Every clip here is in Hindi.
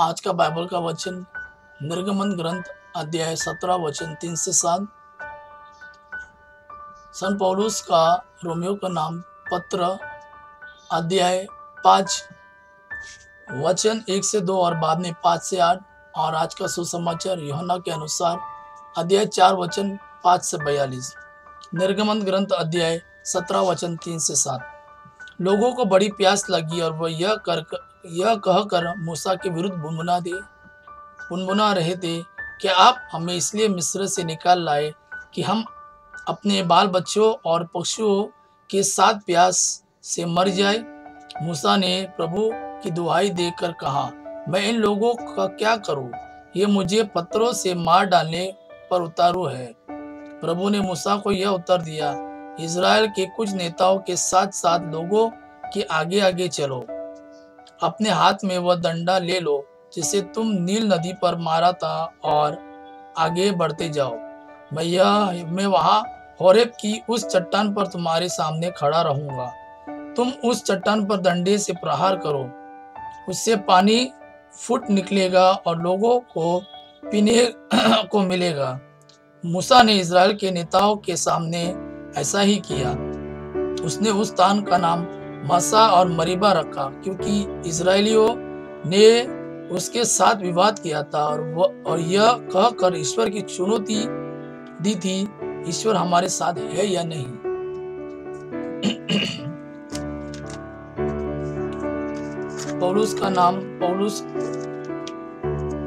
आज का बाइबल का वचन निर्गमन ग्रंथ अध्याय 17 वचन 3 से 7। सन पौलुस का रोमियो का नाम पत्र अध्याय 5 वचन 1 से 2 और बाद में 5 से 8। और आज का सुसमाचार यूहन्ना के अनुसार अध्याय 4 वचन 5 से 42। निर्गमन ग्रंथ अध्याय 17 वचन 3 से 7। लोगों को बड़ी प्यास लगी और वह यह कहकर मूसा के विरुद्ध बुनबुना रहे थे कि आप हमें इसलिए मिस्र से निकाल लाए कि हम अपने बाल बच्चों और पशुओं के साथ प्यास से मर जाए। मूसा ने प्रभु की दुहाई देकर कहा, मैं इन लोगों का क्या करूं? ये मुझे पत्थरों से मार डालने पर उतारू है। प्रभु ने मूसा को यह उत्तर दिया, इज़राइल के कुछ नेताओं के साथ साथ लोगों के आगे आगे चलो। अपने हाथ में वह डंडा ले लो जिसे तुम नील नदी पर मारा था और आगे बढ़ते जाओ। मैं वहां होरेब की उस चट्टान पर तुम्हारे सामने खड़ा रहूंगा। तुम उस चट्टान पर डंडे से प्रहार करो, उससे पानी फूट निकलेगा और लोगों को पीने को मिलेगा। मूसा ने इज़राइल के नेताओं के सामने ऐसा ही किया। उसने उस स्थान का नाम मसा और मरीबा रखा, क्योंकि इज़राइलियों ने उसके साथ विवाद किया था और यह कहकर ईश्वर की चुनौती दी थी, ईश्वर हमारे साथ है या नहीं। पौलुस का नाम पौलुस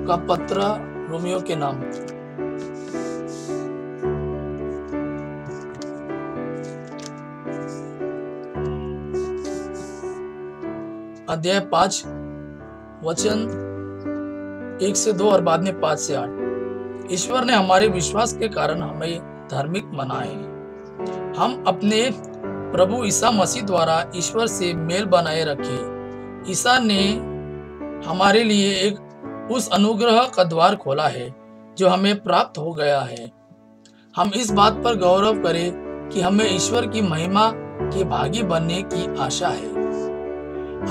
का पत्र रोमियो के नाम। अध्याय 5 वचन 1 से 2 और बाद में 5 से 8। ईश्वर ने हमारे विश्वास के कारण हमें धार्मिक बनाए। हम अपने प्रभु ईसा मसीह द्वारा ईश्वर से मेल बनाए रखे। ईसा ने हमारे लिए एक उस अनुग्रह का द्वार खोला है जो हमें प्राप्त हो गया है। हम इस बात पर गौरव करें कि हमें ईश्वर की महिमा के भागी बनने की आशा है।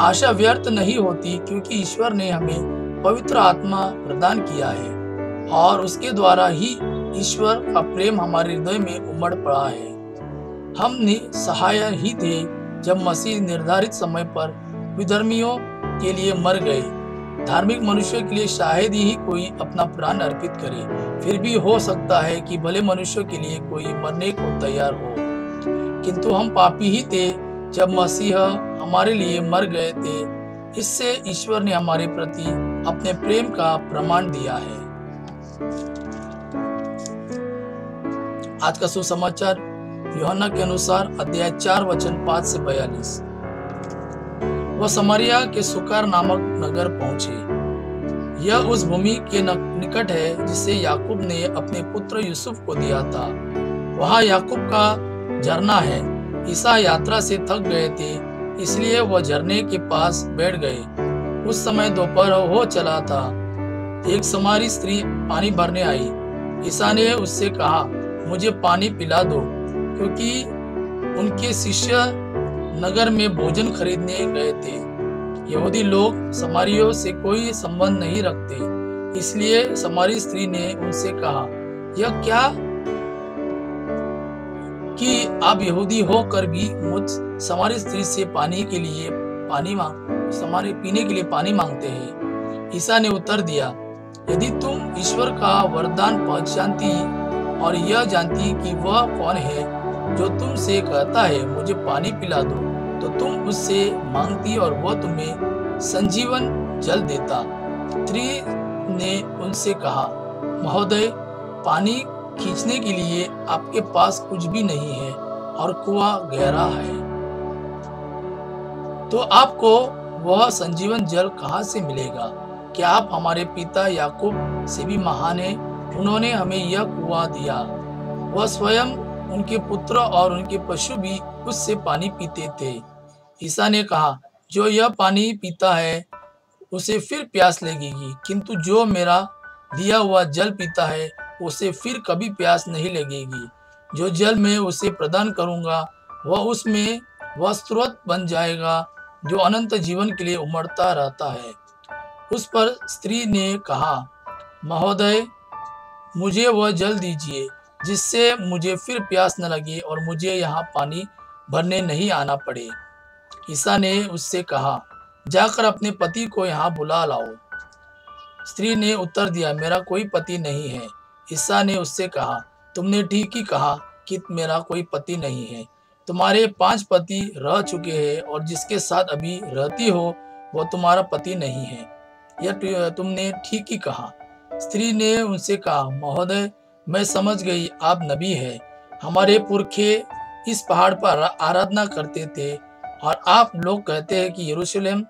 आशा व्यर्थ नहीं होती, क्योंकि ईश्वर ने हमें पवित्र आत्मा प्रदान किया है और उसके द्वारा ही ईश्वर का प्रेम हमारे हृदय में उमड़ पड़ा है। हम निसहाय ही थे जब मसीह निर्धारित समय पर विधर्मियों के लिए मर गए। धार्मिक मनुष्य के लिए शायद ही कोई अपना प्राण अर्पित करे, फिर भी हो सकता है कि भले मनुष्य के लिए कोई मरने को तैयार हो। किंतु हम पापी ही थे जब मसीह हमारे लिए मर गए थे। इससे ईश्वर ने हमारे प्रति अपने प्रेम का प्रमाण दिया है। आज का सुसमाचार यूहन्ना के अनुसार अध्याय 4 वचन 5 से 42। वह समारिया के सुकार नामक नगर पहुंचे। यह उस भूमि के निकट है जिसे याकूब ने अपने पुत्र यूसुफ को दिया था। वहां याकूब का झरना है। ईसा यात्रा से थक गए थे, इसलिए वह झरने के पास बैठ गए। उस समय दोपहर हो चला था। एक समारी स्त्री पानी भरने आई। ईसा ने उससे कहा, मुझे पानी पिला दो, क्योंकि उनके शिष्य नगर में भोजन खरीदने गए थे। यहूदी लोग समारियों से कोई संबंध नहीं रखते, इसलिए समारी स्त्री ने उनसे कहा, यह क्या कि आप यहूदी होकर भी मुझ समारी स्त्री से पीने के लिए पानी मांगते हैं। ईसा ने उत्तर दिया, यदि तुम ईश्वर का वरदान पहचानती और यह जानती कि वह कौन है जो तुमसे कहता है मुझे पानी पिला दो, तो तुम उससे मांगती और वह तुम्हें संजीवन जल देता। स्त्री ने उनसे कहा, महोदय, पानी खींचने के लिए आपके पास कुछ भी नहीं है और कुआं गहरा है, तो आपको वह संजीवन जल कहां से मिलेगा? क्या आप हमारे पिता याकूब से भी महान हैं? उन्होंने हमें यह कुआं दिया। वह स्वयं, उनके पुत्र और उनके पशु भी उससे पानी पीते थे। ईसा ने कहा, जो यह पानी पीता है उसे फिर प्यास लगेगी, किंतु जो मेरा दिया हुआ जल पीता है उसे फिर कभी प्यास नहीं लगेगी। जो जल मैं उसे प्रदान करूंगा वह स्रोत बन जाएगा जो अनंत जीवन के लिए उमड़ता रहता है। उस पर स्त्री ने कहा, महोदय, मुझे वह जल दीजिए जिससे मुझे फिर प्यास न लगे और मुझे यहाँ पानी भरने नहीं आना पड़े। ईसा ने उससे कहा, जाकर अपने पति को यहाँ बुला लाओ। स्त्री ने उत्तर दिया, मेरा कोई पति नहीं है। ईसा ने उससे कहा, तुमने ठीक ही कहा कि मेरा कोई पति नहीं है। तुम्हारे 5 पति रह चुके हैं और जिसके साथ अभी रहती हो वो तुम्हारा पति नहीं है। यह तुमने ठीक ही कहा। स्त्री ने उनसे कहा, महोदय, मैं समझ गई आप नबी है। हमारे पुरखे इस पहाड़ पर आराधना करते थे और आप लोग कहते हैं कि यरूशलेम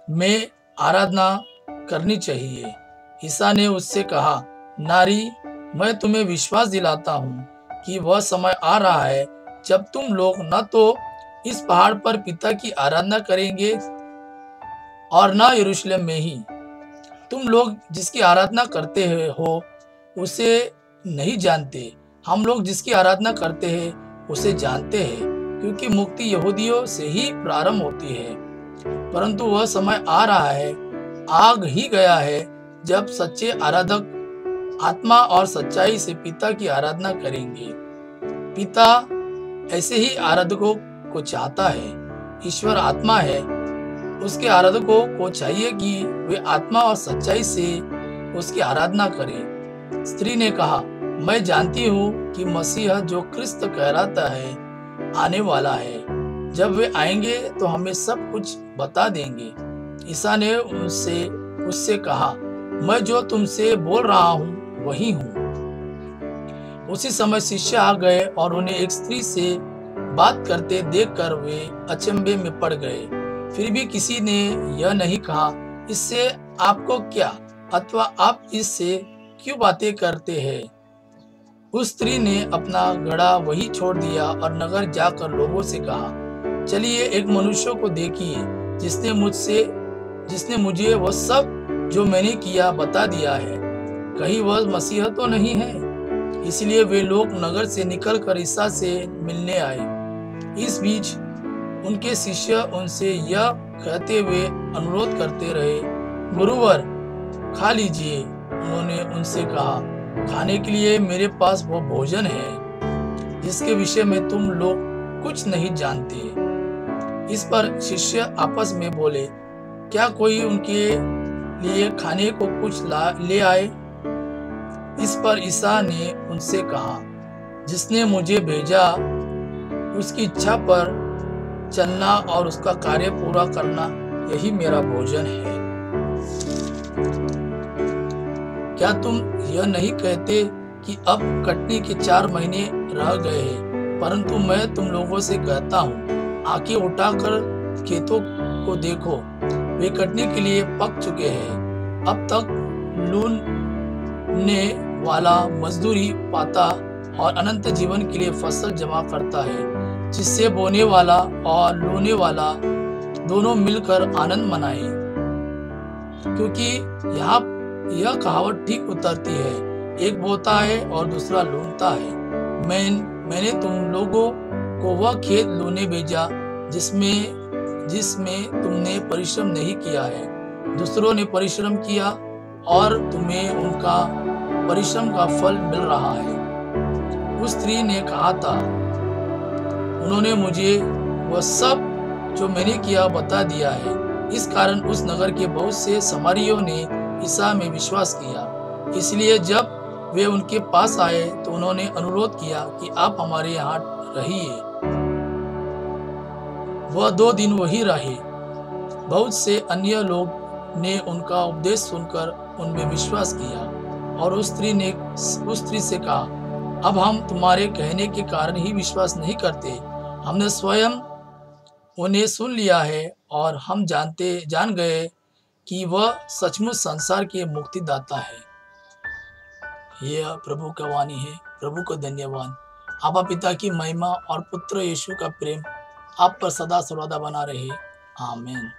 में आराधना करनी चाहिए। ईसा ने उससे कहा, नारी, मैं तुम्हें विश्वास दिलाता हूँ कि वह समय आ रहा है जब तुम लोग न तो इस पहाड़ पर पिता की आराधना करेंगे और न यरूशलेम में ही। तुम लोग जिसकी आराधना करते हो उसे नहीं जानते। हम लोग जिसकी आराधना करते हैं उसे जानते हैं, क्योंकि मुक्ति यहूदियों से ही प्रारंभ होती है। परंतु वह समय आ रहा है, आग ही गया है, जब सच्चे आराधक आत्मा और सच्चाई से पिता की आराधना करेंगे। पिता ऐसे ही आराधकों को चाहता है। ईश्वर आत्मा है। उसके आराधकों को चाहिए कि वे आत्मा और सच्चाई से उसकी आराधना करें। स्त्री ने कहा, मैं जानती हूँ कि मसीह जो क्रिस्त कहलाता है आने वाला है। जब वे आएंगे तो हमें सब कुछ बता देंगे। ईसा ने उससे कहा, मैं जो तुमसे बोल रहा हूँ वही हूँ। उसी समय शिष्य आ गए और उन्हें एक स्त्री से बात करते देखकर वे अचंभे में पड़ गए। फिर भी किसी ने यह नहीं कहा, इससे आपको क्या, अथवा आप इससे क्यों बातें करते हैं। उस स्त्री ने अपना घड़ा वही छोड़ दिया और नगर जाकर लोगों से कहा, चलिए एक मनुष्य को देखिए जिसने मुझे वह सब जो मैंने किया बता दिया है। कहीं वह मसीह तो नहीं है। इसलिए वे लोग नगर से निकलकर ईसा से मिलने आए। इस बीच उनके शिष्य उनसे यह कहते हुए अनुरोध करते रहे, गुरुवर, खा लीजिए। उन्होंने उनसे कहा, खाने के लिए मेरे पास वो भोजन है जिसके विषय में तुम लोग कुछ नहीं जानते। इस पर शिष्य आपस में बोले, क्या कोई उनके लिए खाने को कुछ ले आए। इस पर ईसा ने उनसे कहा, जिसने मुझे भेजा उसकी इच्छा पर चलना और उसका कार्य पूरा करना, यही मेरा भोजन है। क्या तुम यह नहीं कहते कि अब कटनी के 4 महीने रह गए हैं। परंतु मैं तुम लोगों से कहता हूँ, आंखें उठाकर खेतों को देखो, वे कटने के लिए पक चुके हैं। अब तक लूनने वाला मजदूरी पाता और अनंत जीवन के लिए फसल जमा करता है, जिससे बोने वाला और लूने वाला दोनों मिलकर आनंद मनाए। क्योंकि यहाँ यह कहावत ठीक उतरती है, एक बोता है और दूसरा लूनता है। मैंने तुम लोगों को वह खेत लूने भेजा जिसमें तुमने परिश्रम नहीं किया है। दूसरों ने परिश्रम किया और तुम्हें उनका परिश्रम का फल मिल रहा है। उस स्त्री ने कहा था, उन्होंने मुझे वह सब जो मैंने किया बता दिया है। इस कारण उस नगर के बहुत से सामरियों ने ईसा में विश्वास किया। इसलिए जब वे उनके पास आए तो उन्होंने अनुरोध किया कि आप हमारे यहाँ रहिए। वह 2 दिन वहीं रहे। बहुत से अन्य लोग ने उनका उपदेश सुनकर उनमें विश्वास किया। और उस स्त्री से कहा, अब हम तुम्हारे कहने के कारण ही विश्वास नहीं करते। हमने स्वयं उन्हें सुन लिया है और हम जान गए कि वह सचमुच संसार के मुक्तिदाता है। यह प्रभु का वाणी है। प्रभु को धन्यवाद। आपा पिता की महिमा और पुत्र यीशु का प्रेम आप पर सदा सर्वदा बना रहे। आमीन।